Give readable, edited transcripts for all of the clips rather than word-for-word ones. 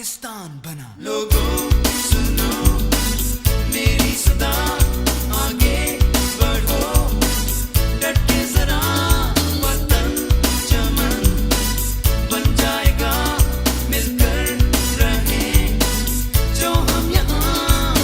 पाकिस्तान बना। लोगों सुनो मेरी सदा, आगे बढ़ो डट के जरा, वतन चमन बन जाएगा, मिलकर रहें जो हम यहाँ।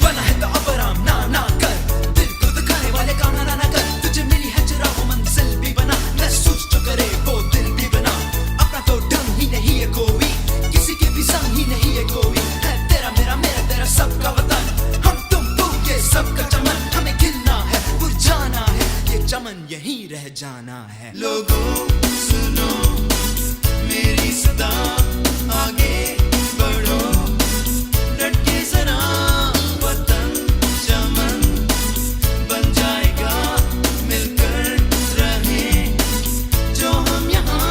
बना है तो अब आराम ना ना कर, दिल को दुखाने वाले काम ना ना कर। तुझे मिली है जरा वो मंजिल भी बना, महसूस जो करे वो दिल भी बना। अपना तो ढंग ही नहीं है कोई, किसी के भी संग ही नहीं है कोई। है तेरा मेरा मेरा तेरा सबका वतन, हम तुम तू ये सबका चमन। हमें खिलना है मुरझाना है, ये चमन यहीं रह जाना है। लोगों सुनो मेरी सदा, आगे बढ़ो डट के जरा, वतन चमन बन जाएगा, मिलकर रहें जो हम यहाँ।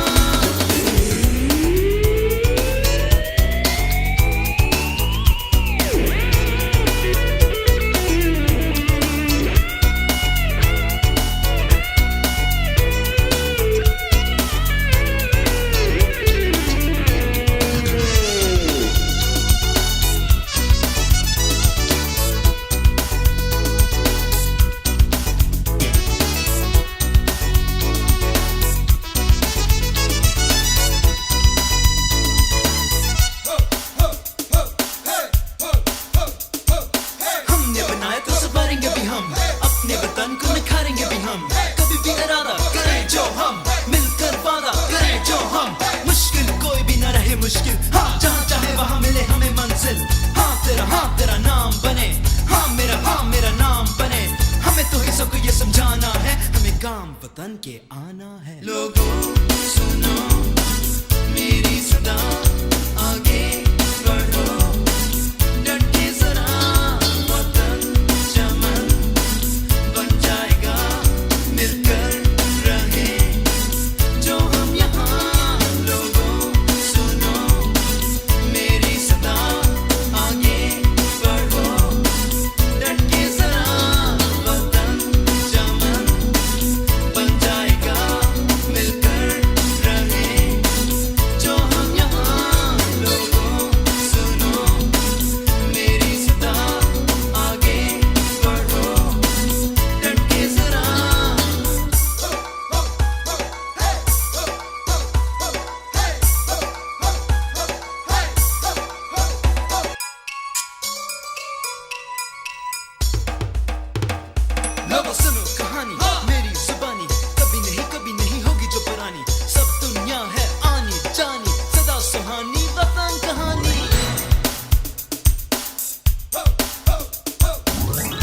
हमने बनाया तो संवारेंगे भी हम, अपने वतन को निखारेंगे भी हम। कभी भी इरादा करें जो हम, मिलकर वादा करें जो हम। मुश्किल कोई भी ना रहे मुश्किल, हाँ जहाँ चाहे वहाँ मिले हमें मंजिल। हाँ तेरा नाम बने, हाँ मेरा नाम बने। हमें तो ही सबको ये समझाना है, हमें काम वतन के आना है। लोगों सुनो मेरी सदा, आगे बढ़ो डट के जरा, वतन चमन बन जाएगा, मिलकर रहें जो हम यहाँ। लोगों सुनो मेरी सदा, आगे बढ़ो डट के जरा, वतन चमन बन जाएगा, मिलकर रहें जो हम यहाँ। लोगों सुनो मेरी सदा, आगे बढ़ो डट के जरा। लो सुनो कहानी मेरी जुबानी, कभी नहीं होगी जो पुरानी। सब दुनिया है आनी जानी, सदा सुहानी वतन कहानी।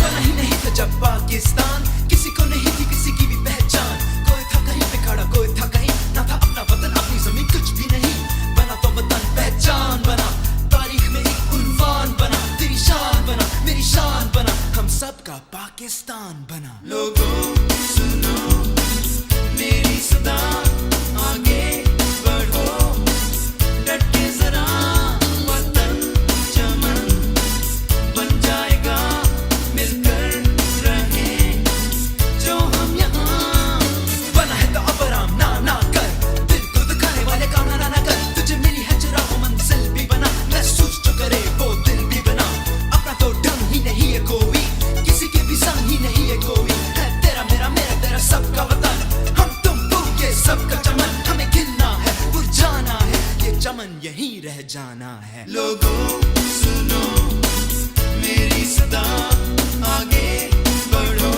बना ही नहीं था जब पाकिस्तान, किसी को नहीं थी किसी की भी पहचान। कोई था कहीं पे खड़ा, कोई था कहीं ना था अपना वतन, अपनी जमीन कुछ भी नहीं। बना तो वतन पहचान बना, तारीख में एक उन्वान बना। तेरी शान बना, मेरी शान बना, हम सबका पाकिस्तान बना। लोगों सुनो मेरी सदा, आगे बढ़ो डट के जरा, वतन चमन बन जाएगा, मिलकर रहें जो हम यहाँ। बना है तो अब आराम ना ना कर, दिल को दुखाने वाले काम ना ना कर। तुझे मिली है जरा वो मंजिल भी बना, महसूस जो करे वो दिल भी बना। अपना तो ढंग ही नहीं है कोई, किसी के भी संग ही नहीं है कोई। है तेरा मेरा तेरा सबका वतन, हम तुम तू ये सबका चमन। हमें खिलना है मुरझाना है, ये चमन यहीं रह जाना है। लोगों सुनो मेरी सदा, आगे बढ़ो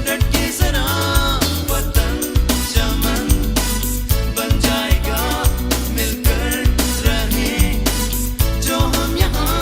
डट के जरा, वतन चमन बन जाएगा, मिलकर रहें जो हम यहाँ।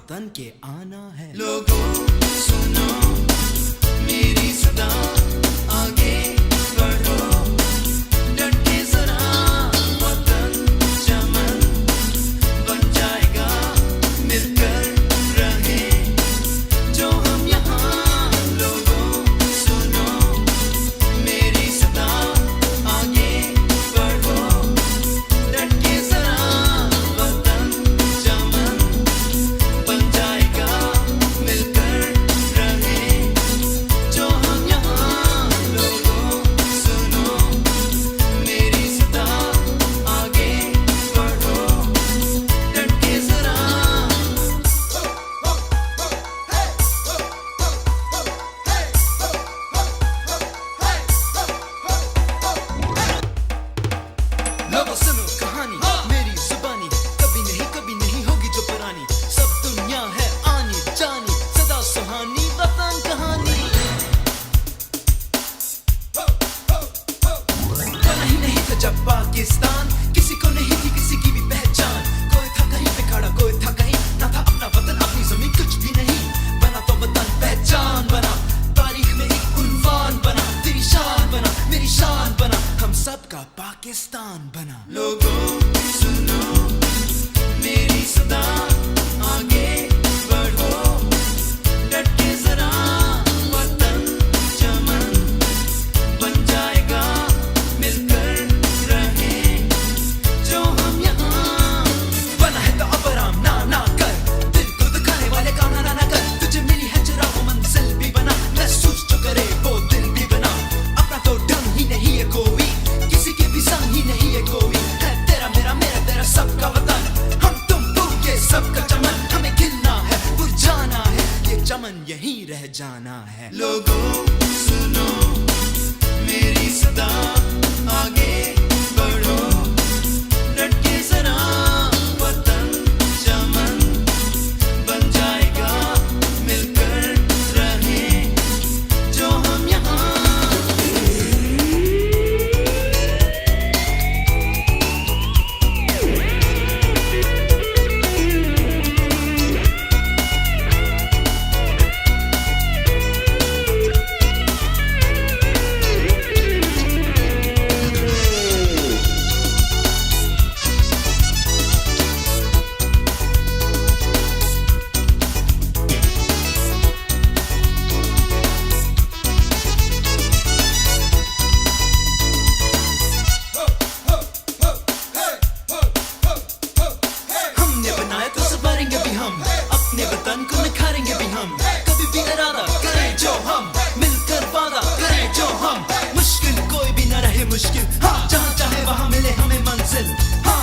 वतन के आना है। लोगों सुनो मेरी सदा, आगे बढ़ो डट के जरा, वतन चमन बन जाएगा, मिलकर रहे जो हम यहाँ। लोगों सुनो मेरी सदा, आगे बढ़ो डट के जरा, वतन चमन बन जाएगा, मिलकर रहे जो हम यहाँ। लोगों सुनो मेरी सदा, आगे बढ़ो डट के जरा। लोगों सुनो कहानी मेरी जुबानी, कभी नहीं होगी जो पुरानी। सब दुनिया है आनी जानी, सदा सुहानी वतन कहानी। बना ही नहीं था जब पाकिस्तान, किसी को नहीं थी किसी की भी पहचान। कोई था कहीं पे खड़ा, कोई था कहीं, ना था अपना वतन अपनी जमीन कुछ भी नहीं। बना तो वतन पहचान बना, तारीख में एक उन्वान बना, तेरी शान बना मेरी शान बना, हम सबका पाकिस्तान बना। लोगों सुनो मेरी सदा, आगे बढ़ो डट के जरा, वतन चमन बन जाएगा, मिलकर रहे जो हम यहाँ। बना है तो अब आराम ना कर, दिल को दुखाने वाले काम ना कर। तुझे मिली है जरा वो मंजिल भी बना, महसूस जो करे वो दिल भी बना। अपना तो ढंग ही नहीं है कोई, किसी के भी संग ही नहीं है कोई। है तेरा मेरा मेरा तेरा सबका वतन, हम तुम के सबका चमन। हमें खिलना है मुरझाना है, ये चमन यहीं रह जाना है। लोगों सुनो मेरी सदा, आगे बढ़ो डट के जरा, वतन चमन बन जाएगा, मिलकर रहे जो हम यहाँ। हमने बनाया तो संवारेंगे भी हम, अपने वतन को निखारेंगे भी हम। कभी भी इरादा करें जो हम, मिलकर वादा करें जो हम। मुश्किल कोई भी न रहे मुश्किल, हाँ जहाँ चाहे वहाँ मिले हमें मंजिल। हाँ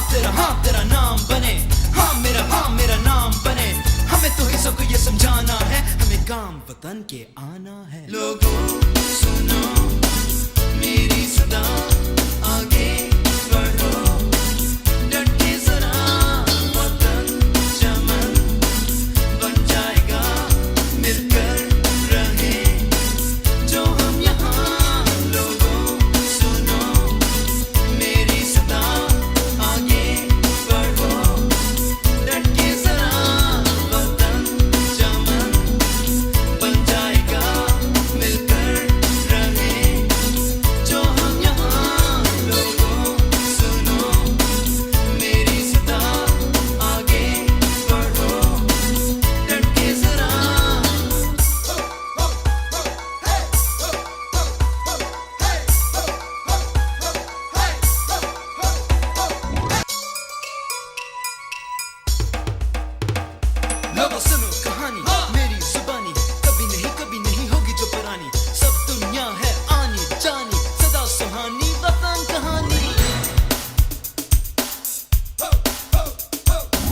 तेरा नाम बने, हाँ मेरा नाम बने। हमें तो ही सबको ये समझाना है, हमें काम वतन के आना है। लोगों सुनो मेरी सदा, आगे बढ़ो डट के जरा, वतन चमन बन जाएगा, मिलकर रहे जो हम यहाँ। लोगों सुनो मेरी सदा, आगे बढ़ो डट के जरा, वतन चमन बन जाएगा, मिलकर रहे जो हम यहाँ। लोगों सुनो मेरी सदा, आगे बढ़ो डट के जरा। लोगों सुनो कहानी मेरी जुबानी, कभी नहीं होगी जो पुरानी। सब दुनिया है आनी जानी, सदा सुहानी वतन कहानी।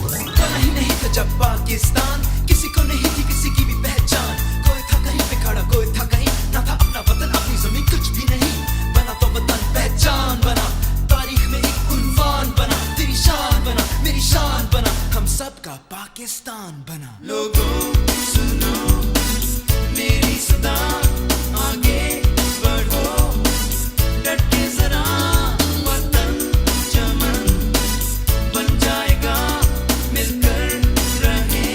बना ही नहीं था जब पाकिस्तान, किसी को नहीं थी किसी की भी पहचान। कोई था कहीं पे खड़ा, कोई था कहीं, ना था अपना वतन अपनी जमीन कुछ भी नहीं। बना तो वतन पहचान बना, तारीख में एक उन्वान बना, तेरी शान बना मेरी शान बना, हम सबका पाकिस्तान बना। लोगों सुनो मेरी सदा, आगे बढ़ो डट के जरा, वतन चमन बन जाएगा, मिलकर रहे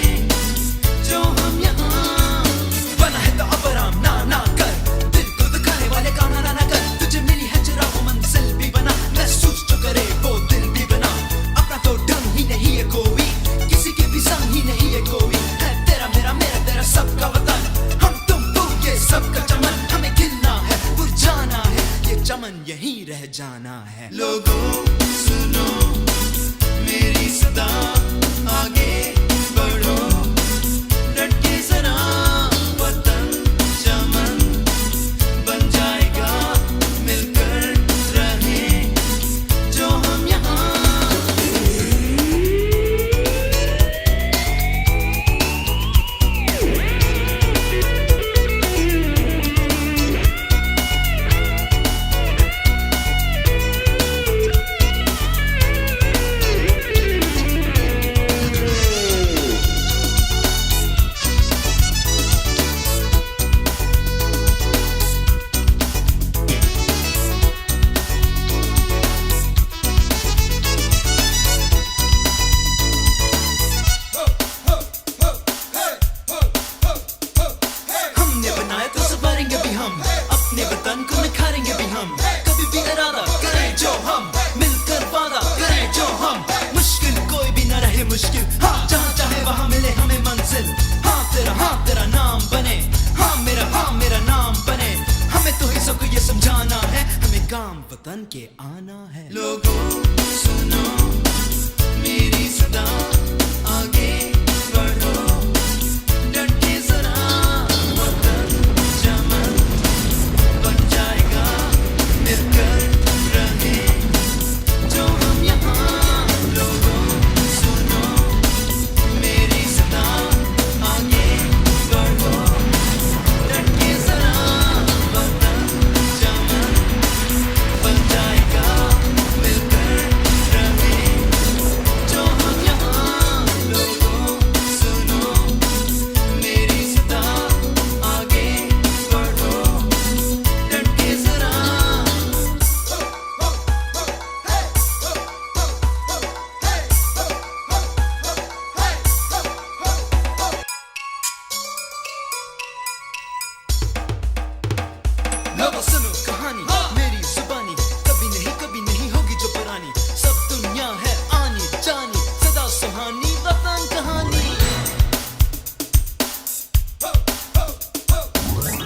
मुश्किल, हाँ जहाँ चाहे वहाँ मिले हमें मंजिल। हाँ तेरा नाम बने, हाँ मेरा नाम बने। हमें तो ही सबको ये समझाना है, हमें काम वतन के आना है। लोगों सुनो मेरी सदा, आगे बढ़ो डट के जरा, वतन चमन बन जाएगा, मिलकर रहे जो हम यहाँ। लोगों सुनो मेरी सदा, आगे बढ़ो डट के जरा, वतन चमन बन जाएगा, मिलकर रहे जो हम यहाँ। लोगों सुनो मेरी सदा, आगे बढ़ो डट के जरा। लोगों सुनो कहानी, मेरी जुबानी कभी नहीं होगी जो पुरानी। सब दुनिया है आनी जानी, सदा सुहानी वतन कहानी।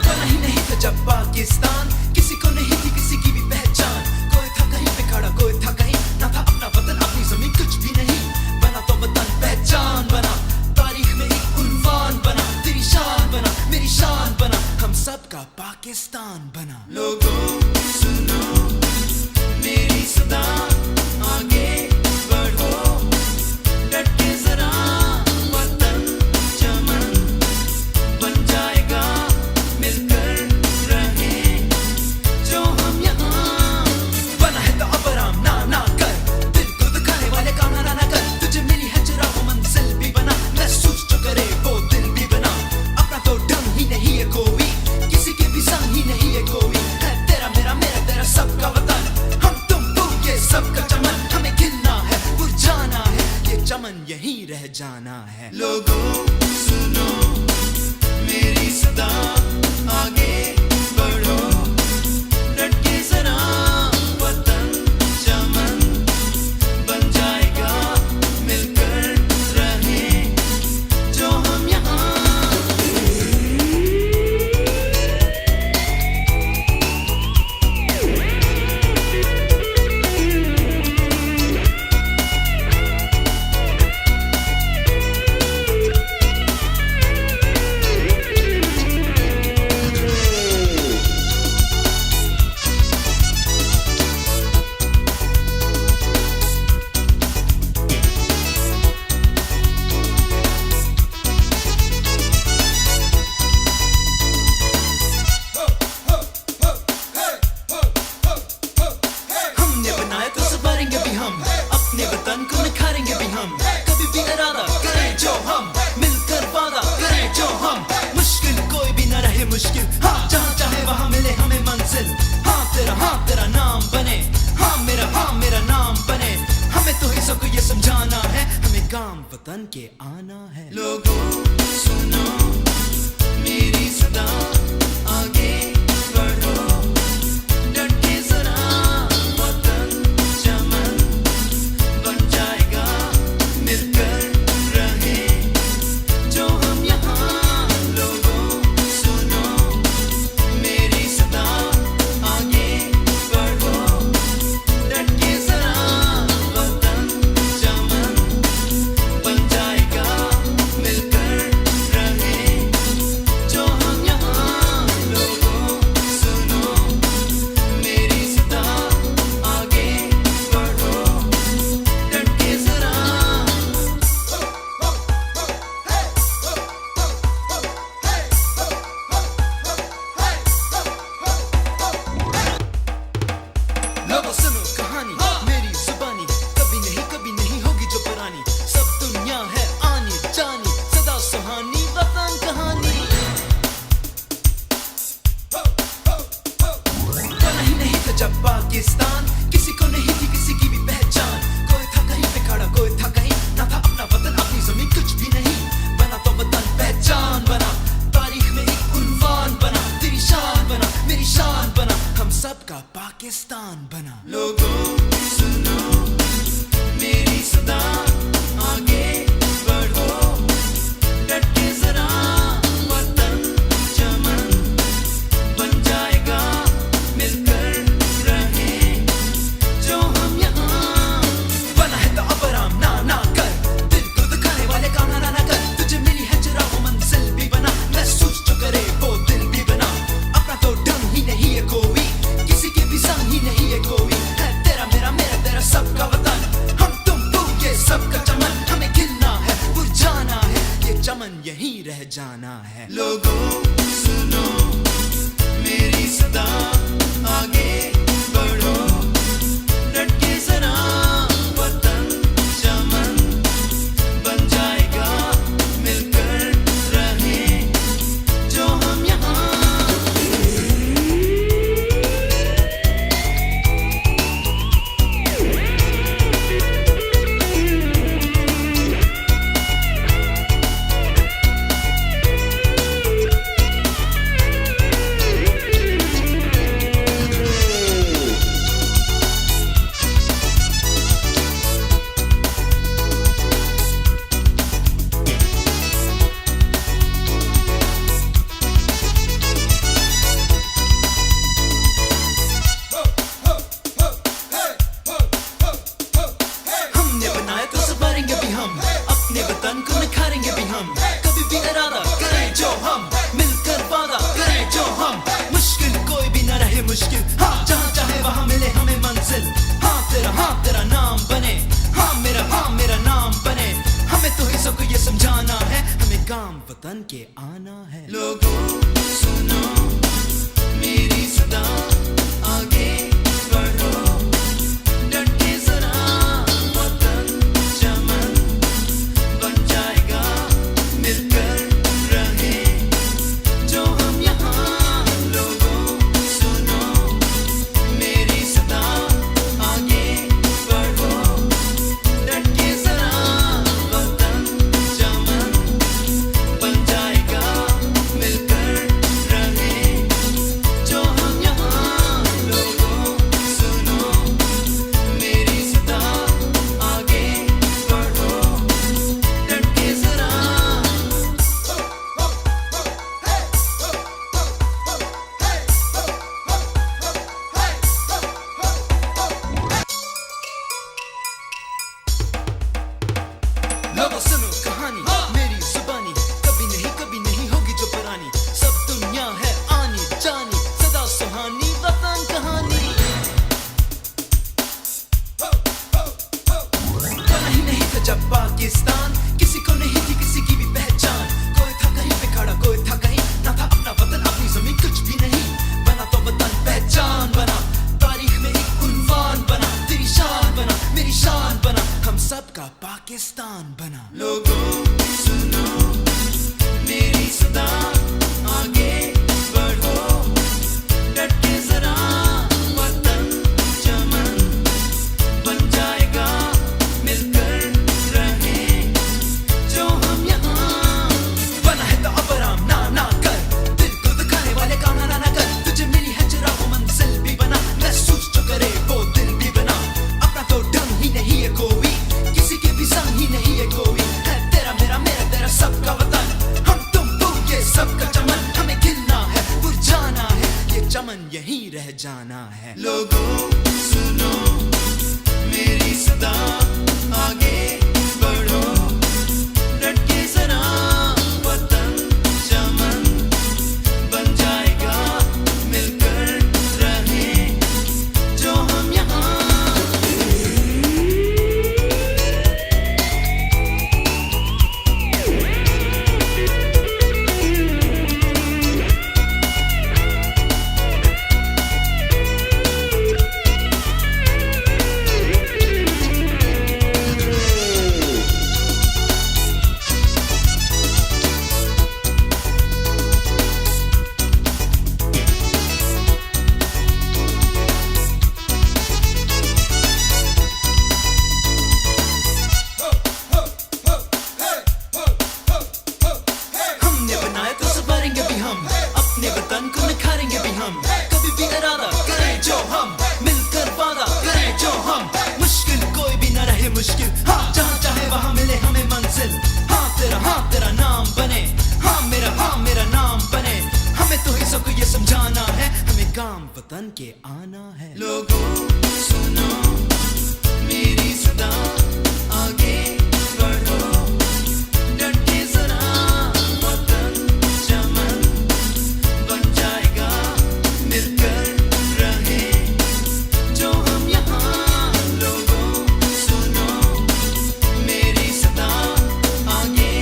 बना ही नहीं था जब पाकिस्तान, किसी को नहीं थी किसी की भी पहचान। कोई था कहीं पे खड़ा, कोई था कहीं, ना था अपना वतन अपनी जमीन कुछ भी नहीं। बना तो वतन पहचान बना, तारीख में एक उन्वान बना। तेरी शान बना, मेरी शान बना, हम सबका पाकिस्तान बना। लोगों सुनो मेरी सदा, आगे बढ़ो डट के जरा, वतन चमन बन जाएगा, मिलकर रहे जो हम यहाँ। बना है तो अब आराम ना कर, दिल को दुखाने वाले काम ना कर। तुझे मिली है जरा वो मंजिल भी बना, महसूस जो करे वो दिल भी बना। अपना तो ढंग ही नहीं है कोई, किसी के भी संग ही नहीं है कोई। है तेरा मेरा तेरा सबका वतन, हम तुम तू ये सबका चमन। हमें खिलना है, मुरझाना है, ये चमन यहीं रह जाना है। लोगों सुनो मेरी सदा, आगे बढ़ो डट के जरा, वतन चमन बन जाएगा, मिलकर रहे जो हम यहाँ। हमने बनाया तो संवारेंगे भी हम, अपने वतन को निखारेंगे भी हम। कभी भी इरादा करें जो हम, मिलकर वादा करें जो हम। मुश्किल कोई भी न रहे मुश्किल, हाँ जहाँ चाहे वहाँ मिले हमें मंजिल। हाँ तेरा नाम बने, हाँ मेरा नाम बने। हमें तो ही सबको ये समझाना है, हमें काम वतन के आना है। लोगों सुनो मेरी सदा, आगे बढ़ो डट के जरा, वतन चमन बन जाएगा, मिलकर रहे जो हम यहाँ। लोगों सुनो मेरी सदा, आगे बढ़ो डट के जरा, वतन चमन बन जाएगा, मिलकर रहे जो हम यहाँ। लोगों जाना है। लोगों सुनो मेरी सदा, आगे बढ़ो डट के जरा, वतन चमन बन जाएगा, मिलकर रहे जो हम यहाँ। हमने बनाया तो संवारेंगे भी हम, अपने वतन को निखारेंगे भी हम। कभी भी इरादा करें जो हम, मिलकर वादा करें जो हम। मुश्किल कोई भी न रहे मुश्किल, हाँ जहाँ चाहे वहाँ मिले हमें मंजिल। हाँ तेरा नाम बने, हाँ मेरा नाम बने। हमें तो ही सबको ये समझाना है, हमें काम वतन के आना है। लोगों सुनो मेरी सदा, आगे बढ़ो डट के जरा, वतन चमन बन जाएगा, मिलकर रहे जो हम यहाँ। लोगों सुनो मेरी सदा, आगे बढ़ो डट के जरा, वतन चमन बन जाएगा, मिलकर रहे जो हम यहाँ। लोगों सुनो मेरी सदा, आगे बढ़ो डट के जरा। लोगों सुनो कहानी मेरी जुबानी, कभी नहीं होगी जो पुरानी। सब दुनिया है आनी जानी, सदा सुहानी वतन कहानी। बना ही नहीं था जब पाकिस्तान, किसी को नहीं थी किसी की भी पहचान। कोई था कहीं पे खड़ा, कोई था कहीं, ना था अपना वतन अपनी जमीन कुछ भी नहीं। बना तो वतन पहचान बना, तारीख में एक उन्वान बना। तेरी शान बना, मेरी शान बना, हम सबका पाकिस्तान बना। लोगों सुनो मेरी सदा, आगे बढ़ो डट के जरा, वतन चमन बन जाएगा, मिलकर रहे जो हम यहाँ। बना है तो अब आराम ना कर, दिल को दुखाने वाले काम ना कर। तुझे मिली है जरा वो मंजिल भी बना, महसूस जो करे वो दिल भी बना। अपना तो ढंग ही नहीं है कोई, किसी के भी संग ही नहीं है कोई। है तेरा मेरा तेरा सबका वतन, हम तुम वो ये सबका चमन। हमें खिलना है मुरझाना है, ये चमन यहीं रह जाना है। लोगों सुनो मेरी सदा, आगे बढ़ो डट के जरा, वतन चमन बन जाएगा, मिलकर रहे जो हम यहाँ। हमने बनाया तो संवारेंगे भी हम, अपने वतन को निखारेंगे भी हम। कभी भी इरादा करें जो हम, मिलकर वादा करें जो हम। मुश्किल कोई भी न रहे मुश्किल, हाँ जहाँ चाहे वहाँ मिले हमें मंजिल। हाँ तेरा नाम बने, हाँ मेरा नाम बने। हमें तो ही सबको ये समझाना है, हमें काम वतन के आना है। लोगों सुनो मेरी सदा, आगे बढ़ो डट के जरा, वतन चमन बन जाएगा, मिलकर रहे जो हम यहाँ। लोगों सुनो मेरी सदा, आगे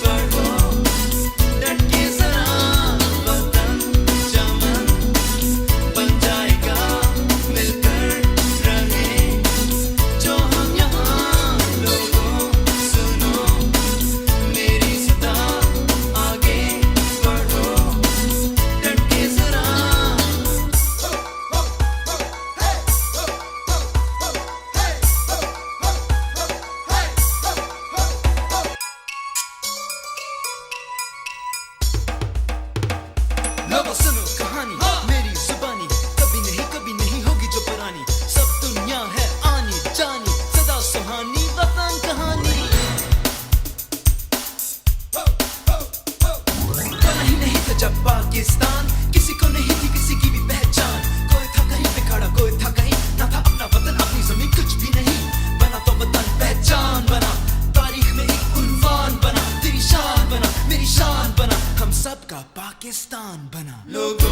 बढ़ो पाकिस्तान बना लोग